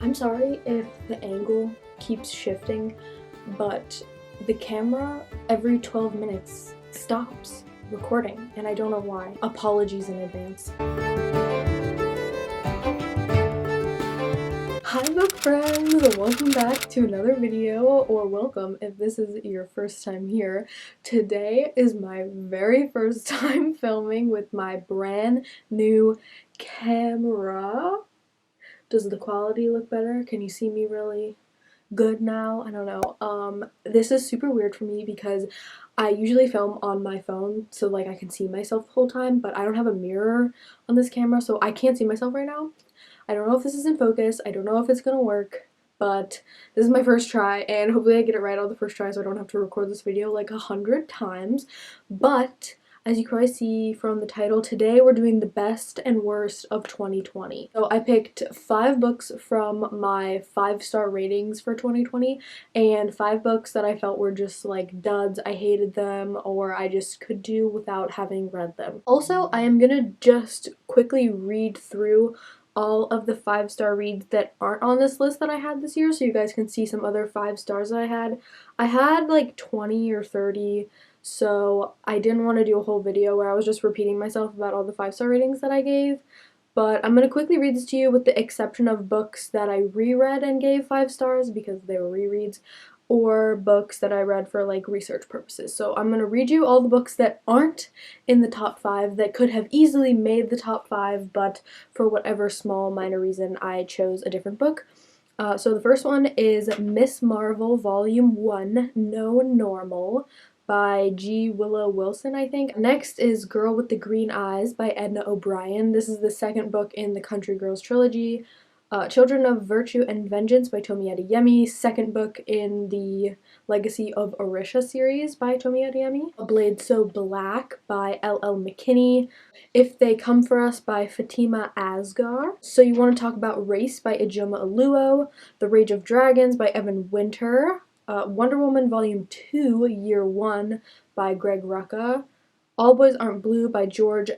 I'm sorry if the angle keeps shifting, but the camera every 12 minutes stops recording, and I don't know why. Apologies in advance. Hi book friends! Welcome back to another video, or welcome if this is your first time here. Today is my very first time filming with my brand new camera. Does the quality look better? Can you see me really good now? I don't know. This is super weird for me because I usually film on my phone so like I can see myself the whole time, but I don't have a mirror on this camera, so I can't see myself right now. I don't know if this is in focus. I don't know if it's gonna work, but this is my first try, and hopefully I get it right on the first try so I don't have to record this video like 100 times. But as you can probably see from the title, today we're doing the best and worst of 2020. So I picked 5 books from my 5-star ratings for 2020 and 5 books that I felt were just like duds, I hated them, or I just could do without having read them. Also, I am gonna just quickly read through all of the 5-star reads that aren't on this list that I had this year so you guys can see some other 5 stars that I had. I had like 20 or 30, so I didn't want to do a whole video where I was just repeating myself about all the 5-star ratings that I gave. But I'm going to quickly read this to you with the exception of books that I reread and gave 5 stars because they were rereads, or books that I read for like research purposes. So I'm going to read you all the books that aren't in the top 5 that could have easily made the top 5, but for whatever small minor reason I chose a different book. So the first one is Miss Marvel Volume 1, No Normal by G. Willow Wilson, I think. Next is Girl with the Green Eyes by Edna O'Brien. This is the second book in the Country Girls trilogy. Children of Virtue and Vengeance by Tomi Adeyemi, second book in the Legacy of Orisha series by Tomi Adeyemi. A Blade So Black by L.L. McKinney. If They Come For Us by Fatima Asghar. So You Want to Talk About Race by Ijoma Oluo. The Rage of Dragons by Evan Winter. Wonder Woman Volume 2, Year 1 by Greg Rucka. All Boys Aren't Blue by George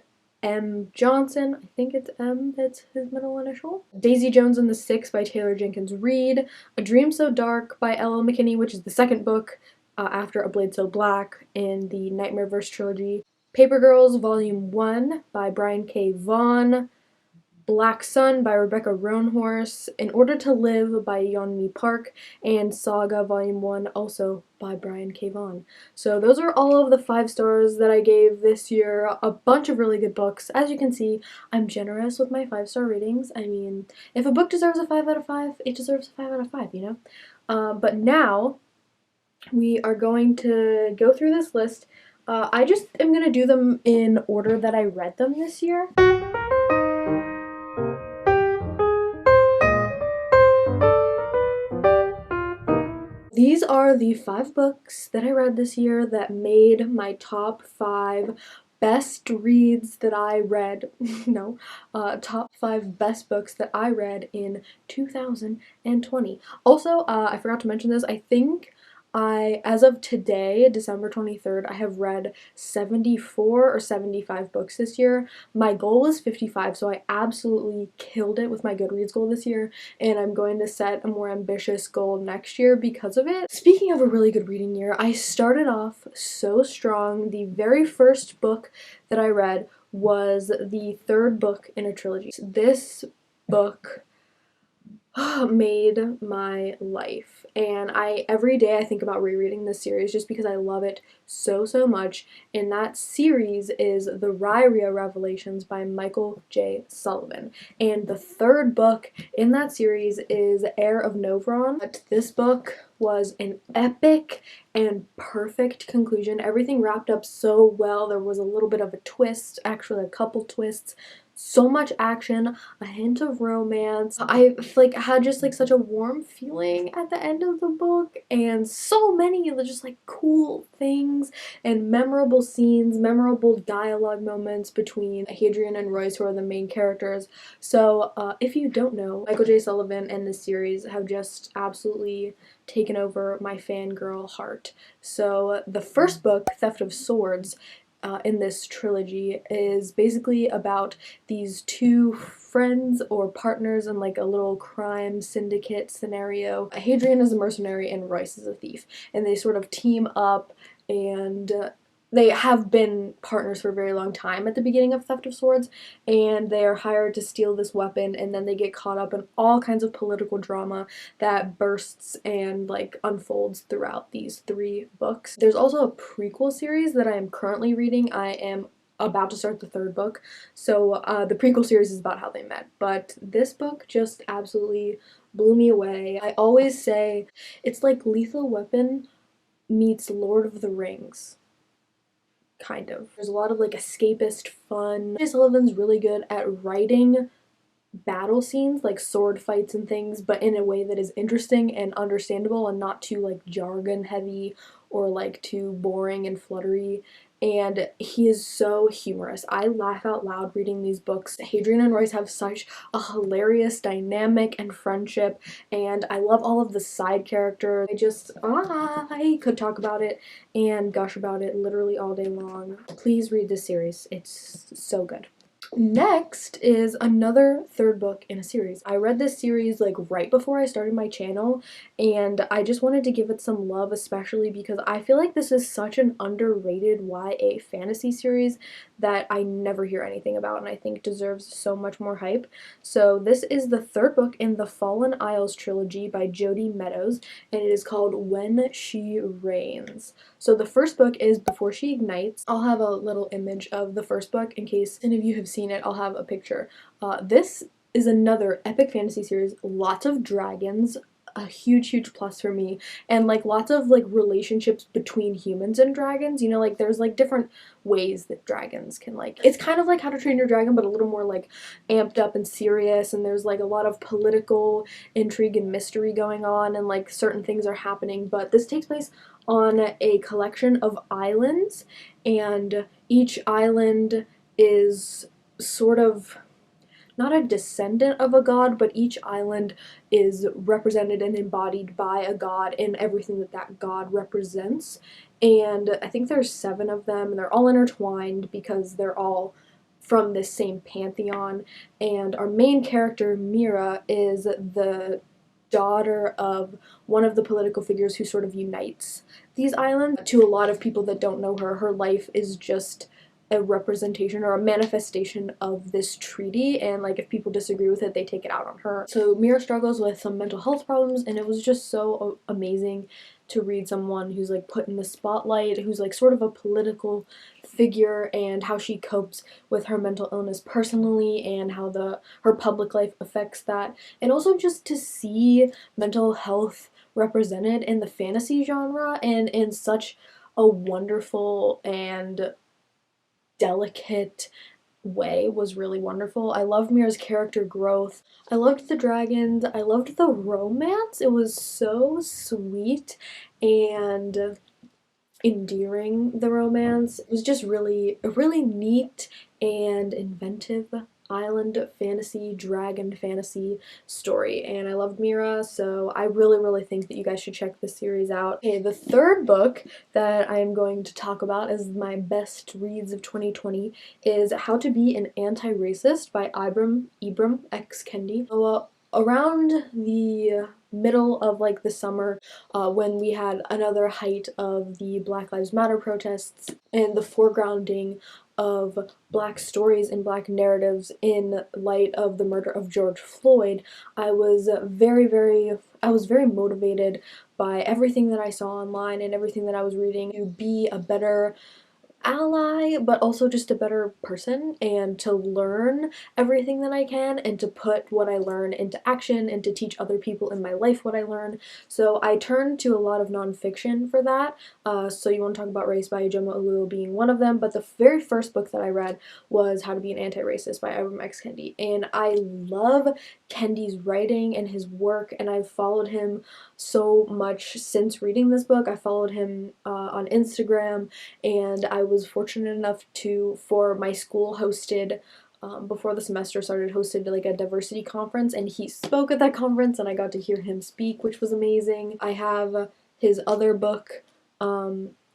M. Johnson. I think it's M that's his middle initial. Daisy Jones and the Six by Taylor Jenkins Reid. A Dream So Dark by L.L. McKinney, which is the second book after A Blade So Black in the Nightmareverse trilogy. Paper Girls Volume 1 by Brian K. Vaughan. Black Sun by Rebecca Roanhorse, In Order to Live by Yeonmi Park, and Saga Volume 1 also by Brian K. Vaughan. So those are all of the 5 stars that I gave this year. A bunch of really good books. As you can see, I'm generous with my 5-star ratings. I mean, if a book deserves a 5 out of 5, it deserves a 5 out of 5, you know? But now, we are going to go through this list. I just am going to do them in order that I read them this year. These are the 5 books that I read this year that made my top 5 best reads that I read, no, top 5 best books that I read in 2020. Also, I forgot to mention this, I think as of today, December 23rd, I have read 74 or 75 books this year. My goal is 55, so I absolutely killed it with my Goodreads goal this year, and I'm going to set a more ambitious goal next year because of it. Speaking of a really good reading year, I started off so strong. The very first book that I read was the 3rd book in a trilogy. This book made my life, and every day I think about rereading this series just because I love it so much, and that series is The Rhyria Revelations by Michael J. Sullivan, and the 3rd book in that series is Heir of Novron. But this book was an epic and perfect conclusion. Everything wrapped up so well. There was a little bit of a twist, actually a couple twists, so much action, a hint of romance. I like had just like such a warm feeling at the end of the book, and so many of the just like cool things and memorable scenes, memorable dialogue moments between Hadrian and Royce, who are the main characters. So if you don't know, Michael J. Sullivan and this series have just absolutely taken over my fangirl heart. So the first book, Theft of Swords, in this trilogy is basically about these two friends or partners in like a little crime syndicate scenario. Hadrian is a mercenary and Royce is a thief, and they sort of team up, and they have been partners for a very long time at the beginning of Theft of Swords, and they are hired to steal this weapon, and then they get caught up in all kinds of political drama that bursts and like unfolds throughout these 3 books. There's also a prequel series that I am currently reading. I am about to start the 3rd book, so the prequel series is about how they met, but this book just absolutely blew me away. I always say it's like Lethal Weapon meets Lord of the Rings. Kind of. There's a lot of like escapist fun. Jay Sullivan's really good at writing battle scenes, like sword fights and things, but in a way that is interesting and understandable and not too like jargon heavy or like too boring and fluttery. And he is so humorous. I laugh out loud reading these books. Hadrian and Royce have such a hilarious dynamic and friendship, and I love all of the side characters. I could talk about it and gush about it literally all day long. Please read this series. It's so good. Next is another 3rd book in a series. I read this series like right before I started my channel, and I just wanted to give it some love, especially because I feel like this is such an underrated YA fantasy series that I never hear anything about and I think deserves so much more hype. So this is the 3rd book in the Fallen Isles trilogy by Jodi Meadows, and it is called When She Reigns. So the 1st book is Before She Ignites. I'll have a little image of the 1st book in case any of you have seen it. I'll have a picture. This is another epic fantasy series, lots of dragons, a huge plus for me, and like lots of like relationships between humans and dragons. You know, like there's like different ways that dragons can like, it's kind of like How to Train Your Dragon but a little more like amped up and serious, and there's like a lot of political intrigue and mystery going on, and like certain things are happening. But this takes place on a collection of islands, and each island is sort of not a descendant of a god, but each island is represented and embodied by a god and everything that that god represents. And I think there's 7 of them, and they're all intertwined because they're all from this same pantheon. And our main character, Mira, is the daughter of one of the political figures who sort of unites these islands. To a lot of people that don't know her, her life is just a representation or a manifestation of this treaty, and like if people disagree with it, they take it out on her. So Mira struggles with some mental health problems, and it was just so amazing to read someone who's like put in the spotlight, who's like sort of a political figure, and how she copes with her mental illness personally and how her public life affects that. And also just to see mental health represented in the fantasy genre and in such a wonderful and delicate way was really wonderful. I loved Mira's character growth. I loved the dragons. I loved the romance. It was so sweet and endearing, the romance. It was just really, really neat and inventive island fantasy, dragon fantasy story, and I loved Mira, so I really think that you guys should check this series out. Okay, the 3rd book that I am going to talk about as my best reads of 2020 is How to Be an Anti-Racist by Ibram X. Kendi. So, around the middle of like the summer, when we had another height of the Black Lives Matter protests and the foregrounding of black stories and black narratives in light of the murder of George Floyd, I was very motivated by everything that I saw online and everything that I was reading to be a better ally, but also just a better person, and to learn everything that I can, and to put what I learn into action, and to teach other people in my life what I learn. So I turned to a lot of nonfiction for that. So You Want to Talk About Race by Ijeoma Oluo being one of them, but the very first book that I read was How to Be an Anti-Racist by Ibram X. Kendi, and I love Kendi's writing and his work, and I've followed him so much since reading this book. I followed him on Instagram, and I was fortunate enough for my school hosted, before the semester started, hosted like a diversity conference, and he spoke at that conference, and I got to hear him speak, which was amazing. I have his other book,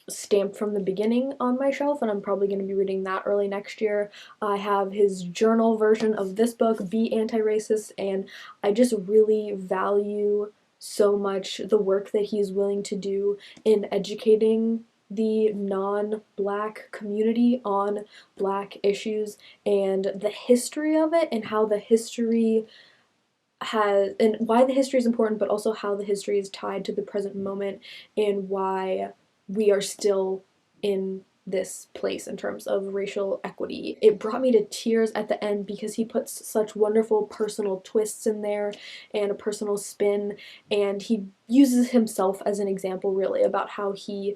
stamped from the beginning on my shelf, and I'm probably going to be reading that early next year. I have his journal version of this book, Be Anti-Racist, and I just really value so much the work that he's willing to do in educating the non-black community on black issues and the history of it, and how the history has, and why the history is important, but also how the history is tied to the present moment and why we are still in this place in terms of racial equity. It brought me to tears at the end because he puts such wonderful personal twists in there and a personal spin, and he uses himself as an example really about how he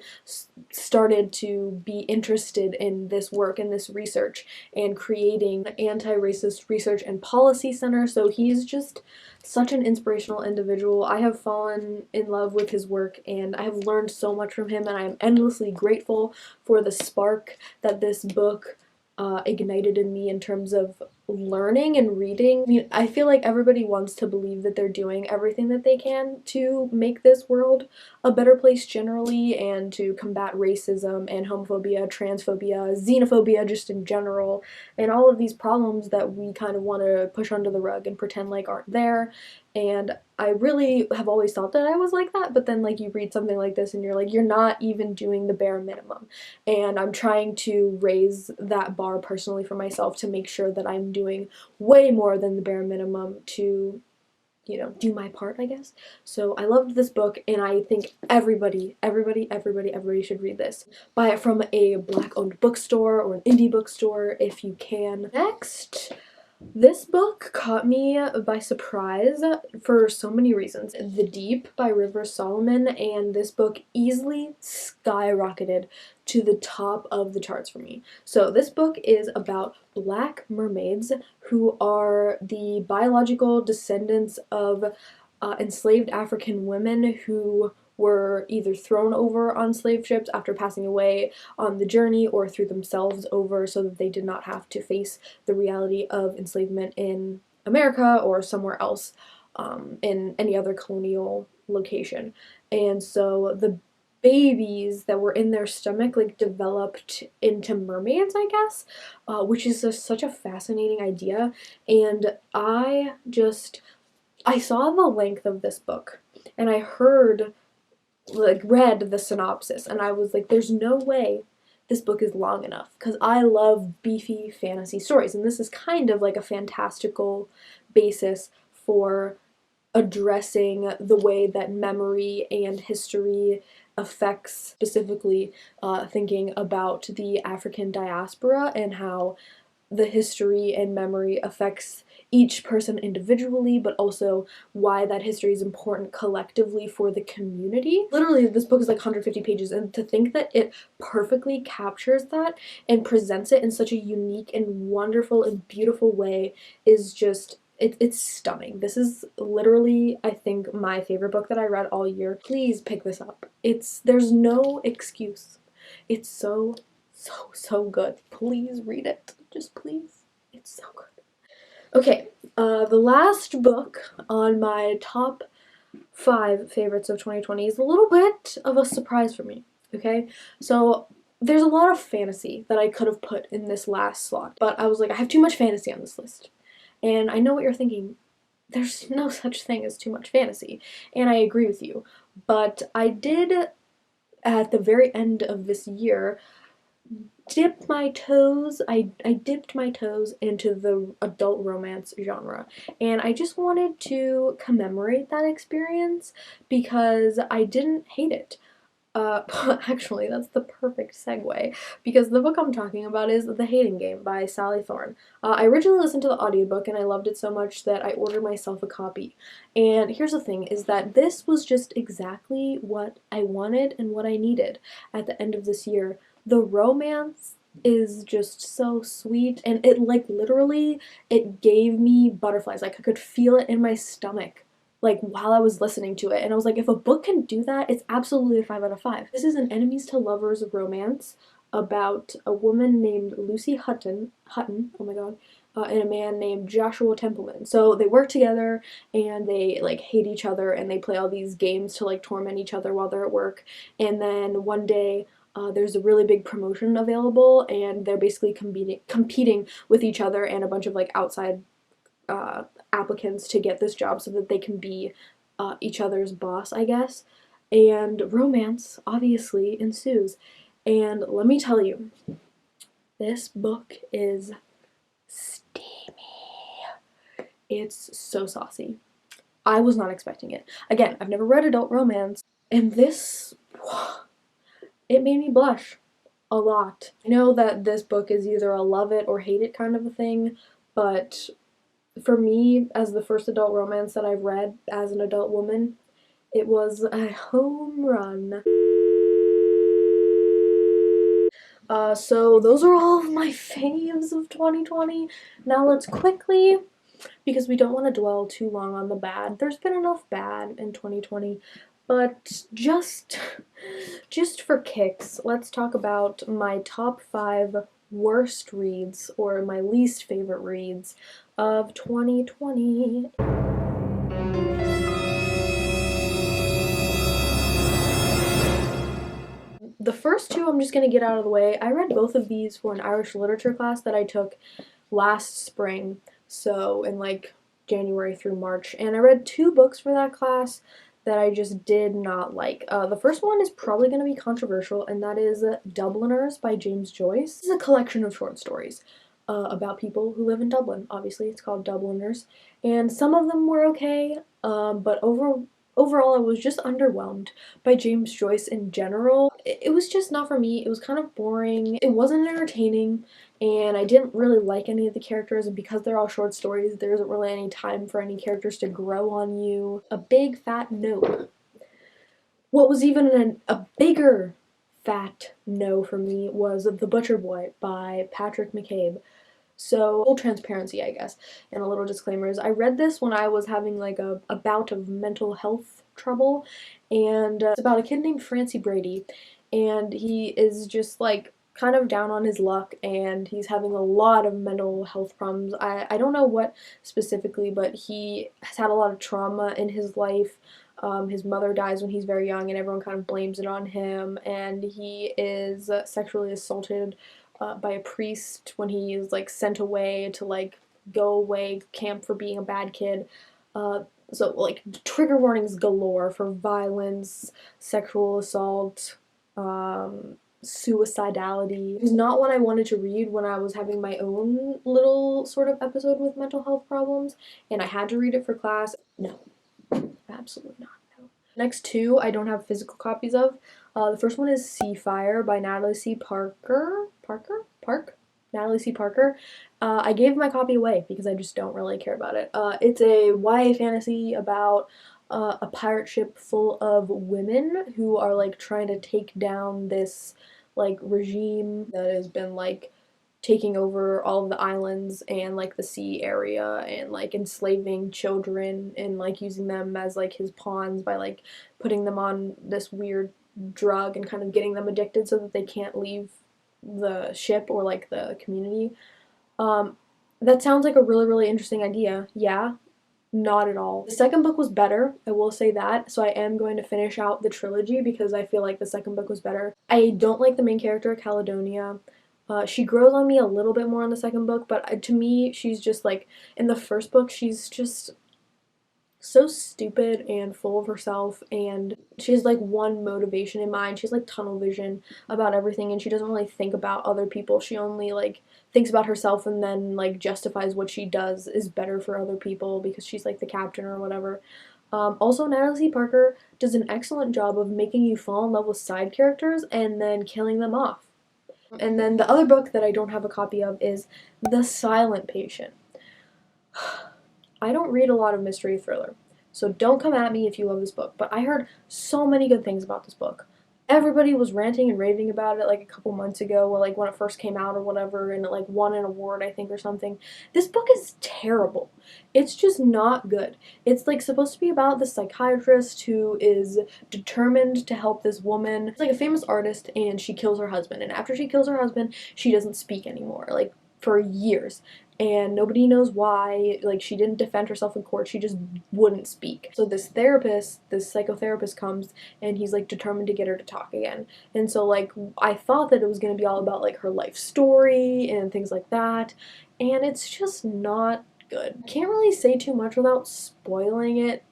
started to be interested in this work and this research and creating the Anti-Racist Research and Policy Center. So he's just such an inspirational individual. I have fallen in love with his work and I have learned so much from him, and I am endlessly grateful for the spark that this book ignited in me in terms of learning and reading. I mean, I feel like everybody wants to believe that they're doing everything that they can to make this world a better place generally and to combat racism and homophobia, transphobia, xenophobia just in general, and all of these problems that we kind of want to push under the rug and pretend like aren't there. And I really have always thought that I was like that, but then like you read something like this and you're like, you're not even doing the bare minimum. And I'm trying to raise that bar personally for myself to make sure that I'm doing way more than the bare minimum to, you know, do my part, I guess. So I loved this book, and I think everybody should read this. Buy it from a black-owned bookstore or an indie bookstore if you can. Next, this book caught me by surprise for so many reasons. The Deep by Rivers Solomon, and this book easily skyrocketed to the top of the charts for me. So this book is about black mermaids who are the biological descendants of enslaved African women who were either thrown over on slave ships after passing away on the journey or threw themselves over so that they did not have to face the reality of enslavement in America or somewhere else in any other colonial location. And so the babies that were in their stomach like developed into mermaids, I guess, which is such a fascinating idea. And I saw the length of this book and I read the synopsis, and I was like, there's no way this book is long enough, because I love beefy fantasy stories, and this is kind of like a fantastical basis for addressing the way that memory and history affects, specifically thinking about the African diaspora and how the history and memory affects each person individually, but also why that history is important collectively for the community. Literally, this book is like 150 pages, and to think that it perfectly captures that and presents it in such a unique and wonderful and beautiful way is just, it's stunning. This is literally, I think, my favorite book that I read all year. Please pick this up. There's no excuse. It's so good. Please read it. Just please. It's so good. Okay, the last book on my top 5 favorites of 2020 is a little bit of a surprise for me, okay? So there's a lot of fantasy that I could have put in this last slot, but I was like, I have too much fantasy on this list. And I know what you're thinking. There's no such thing as too much fantasy, and I agree with you. But I did, at the very end of this year, dipped my toes into the adult romance genre, and I just wanted to commemorate that experience because I didn't hate it. Actually, that's the perfect segue, because the book I'm talking about is The Hating Game by Sally Thorne. I originally listened to the audiobook and I loved it so much that I ordered myself a copy. And here's the thing, is that this was just exactly what I wanted and what I needed at the end of this year. The romance is just so sweet, and it like literally, it gave me butterflies. Like I could feel it in my stomach like while I was listening to it, and I was like, if a book can do that, it's absolutely a 5 out of 5. This is an enemies to lovers romance about a woman named Lucy Hutton, oh my god, and a man named Joshua Templeman. So they work together and they like hate each other, and they play all these games to like torment each other while they're at work. And then one day there's a really big promotion available, and they're basically competing with each other and a bunch of like outside applicants to get this job so that they can be each other's boss, I guess. And romance obviously ensues. And let me tell you, this book is steamy. It's so saucy. I was not expecting it. Again, I've never read adult romance, and this, it made me blush a lot. I know that this book is either a love it or hate it kind of a thing, but for me, as the first adult romance that I've read as an adult woman, it was a home run. So those are all of my faves of 2020. Now let's quickly, because we don't want to dwell too long on the bad. There's been enough bad in 2020, but just for kicks, let's talk about my top 5 worst reads, or my least favorite reads of 2020. The first two I'm just going to get out of the way. I read both of these for an Irish literature class that I took last spring, so in like January through March, and I read 2 books for that class that I just did not like. The first one is probably going to be controversial, and that is Dubliners by James Joyce. This is a collection of short stories about people who live in Dublin. Obviously, it's called Dubliners, and some of them were okay, but overall I was just underwhelmed by James Joyce in general. It was just not for me. It was kind of boring. It wasn't entertaining, and I didn't really like any of the characters, and because they're all short stories, there isn't really any time for any characters to grow on you. A big fat no. What was even a bigger fat no for me was The Butcher Boy by Patrick McCabe. So, full transparency, I guess, and a little disclaimers. I read this when I was having like a bout of mental health trouble, and it's about a kid named Francie Brady, and he is just like kind of down on his luck, and he's having a lot of mental health problems. I don't know what specifically, but he has had a lot of trauma in his life. His mother dies when he's very young, and everyone kind of blames it on him, and he is sexually assaulted by a priest when he is like sent away to like go away camp for being a bad kid. So like trigger warnings galore for violence, sexual assault, suicidality. It was not what I wanted to read when I was having my own little sort of episode with mental health problems, and I had to read it for class. No, absolutely not. No. Next 2 I don't have physical copies of. The first one is Sea Fire by Natalie C. Parker. Natalie C. Parker. I gave my copy away because I just don't really care about it. It's a YA fantasy about a pirate ship full of women who are like trying to take down this like regime that has been like taking over all of the islands and like the sea area, and like enslaving children and like using them as like his pawns by like putting them on this weird drug and kind of getting them addicted so that they can't leave the ship or like the community. That sounds like a really interesting idea. Yeah, not at all. The second book was better, I will say that, so I am going to finish out the trilogy because I feel like the second book was better. I don't like the main character, Caledonia. She grows on me a little bit more in the second book, but to me, she's just like, in the first book, she's just so stupid and full of herself, and she has like one motivation in mind. She's like tunnel vision about everything, and she doesn't really think about other people. She only like thinks about herself and then like justifies what she does is better for other people because she's like the captain or whatever. Also, Natalie C. Parker does an excellent job of making you fall in love with side characters and then killing them off. And then the other book that I don't have a copy of is The Silent Patient. I don't read a lot of mystery thriller, so don't come at me if you love this book, but I heard so many good things about this book. Everybody was ranting and raving about it like a couple months ago, or like when it first came out or whatever, and it like won an award, I think, or something. This book is terrible. It's just not good. It's like supposed to be about this psychiatrist who is determined to help this woman. It's like a famous artist, and she kills her husband, and after she kills her husband, she doesn't speak anymore, like for years. and nobody knows why. Like, she didn't defend herself in court, she just wouldn't speak. So this therapist, this psychotherapist comes, and he's like determined to get her to talk again. And so like I thought that it was going to be all about like her life story and things like that, and it's just not good. Can't really say too much without spoiling it,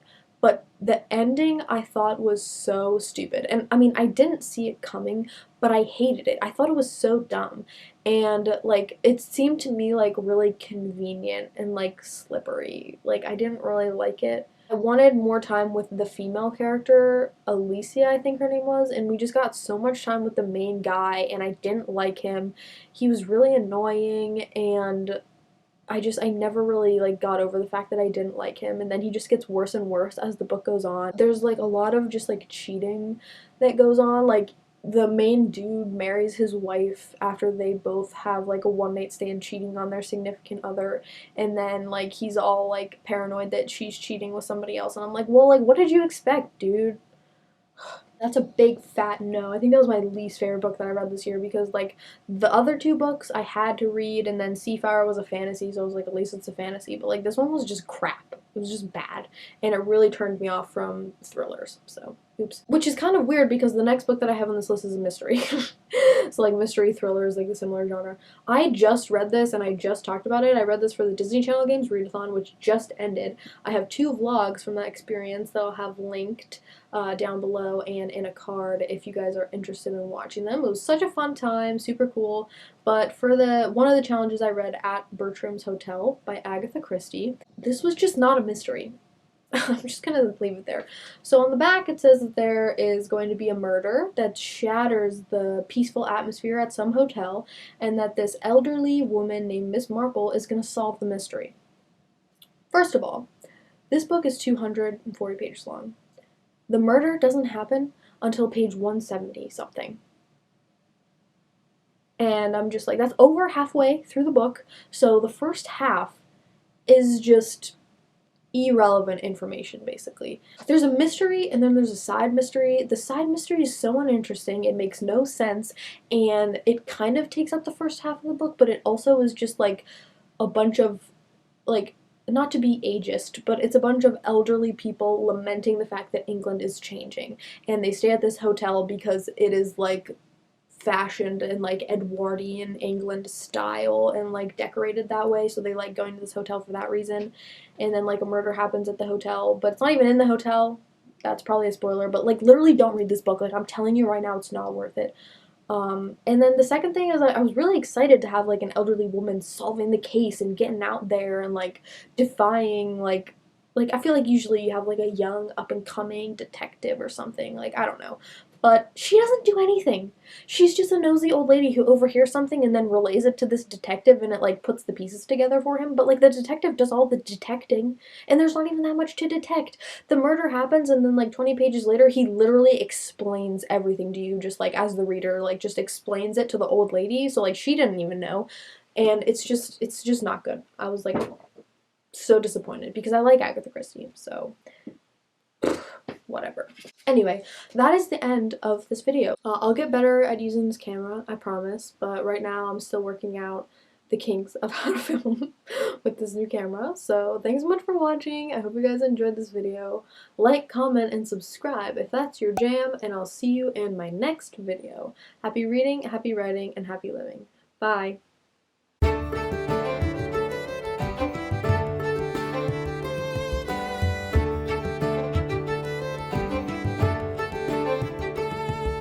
but the ending I thought was so stupid. And I mean, I didn't see it coming, but I hated it. I thought it was so dumb. And like it seemed to me like really convenient and like slippery. Like I didn't really like it. I wanted more time with the female character, Alicia, I think her name was, and we just got so much time with the main guy, and I didn't like him. He was really annoying, and I never really like got over the fact that I didn't like him, and then he just gets worse and worse as the book goes on. There's like a lot of just like cheating that goes on. Like the main dude marries his wife after they both have like a one night stand, cheating on their significant other, and then like he's all like paranoid that she's cheating with somebody else, and I'm like, well, like what did you expect, dude? That's a big fat no. I think that was my least favorite book that I read this year, because like the other two books I had to read, and then Seafire was a fantasy, so I was like, at least it's a fantasy, but like this one was just crap. It was just bad, and it really turned me off from thrillers. So oops. Which is kind of weird because the next book that I have on this list is a mystery. So like mystery thriller is like a similar genre. I just read this and I just talked about it. I read this for the Disney Channel Games readathon, which just ended. I have 2 vlogs from that experience that I'll have linked down below and in a card if you guys are interested in watching them. It was such a fun time, super cool. But for one of the challenges I read, At Bertram's Hotel by Agatha Christie, this was just not a mystery. I'm just gonna leave it there. So on the back it says that there is going to be a murder that shatters the peaceful atmosphere at some hotel, and that this elderly woman named Miss Marple is gonna solve the mystery. First of all, this book is 240 pages long. The murder doesn't happen until page 170 something. And I'm just like, that's over halfway through the book, so the first half is just irrelevant information, basically. There's a mystery and then there's a side mystery. The side mystery is so uninteresting, it makes no sense, and it kind of takes up the first half of the book, but it also is just like a bunch of, like, not to be ageist, but it's a bunch of elderly people lamenting the fact that England is changing, and they stay at this hotel because it is like fashioned in like Edwardian England style and like decorated that way, so they like going to this hotel for that reason. And then like a murder happens at the hotel, but it's not even in the hotel. That's probably a spoiler, but like literally don't read this book. Like I'm telling you right now, it's not worth it. And then the second thing is I was really excited to have like an elderly woman solving the case and getting out there and like defying like I feel like usually you have like a young up and coming detective or something, like I don't know. But she doesn't do anything. She's just a nosy old lady who overhears something and then relays it to this detective, and it like puts the pieces together for him. But like the detective does all the detecting, and there's not even that much to detect. The murder happens, and then like 20 pages later he literally explains everything to you, just like as the reader, like just explains it to the old lady, so like she didn't even know. And it's just not good. I was like so disappointed because I like Agatha Christie, so whatever. Anyway, that is the end of this video. I'll get better at using this camera, I promise, but right now I'm still working out the kinks of how to film with this new camera. So thanks so much for watching. I hope you guys enjoyed this video. Like, comment, and subscribe if that's your jam, and I'll see you in my next video. Happy reading, happy writing, and happy living. Bye!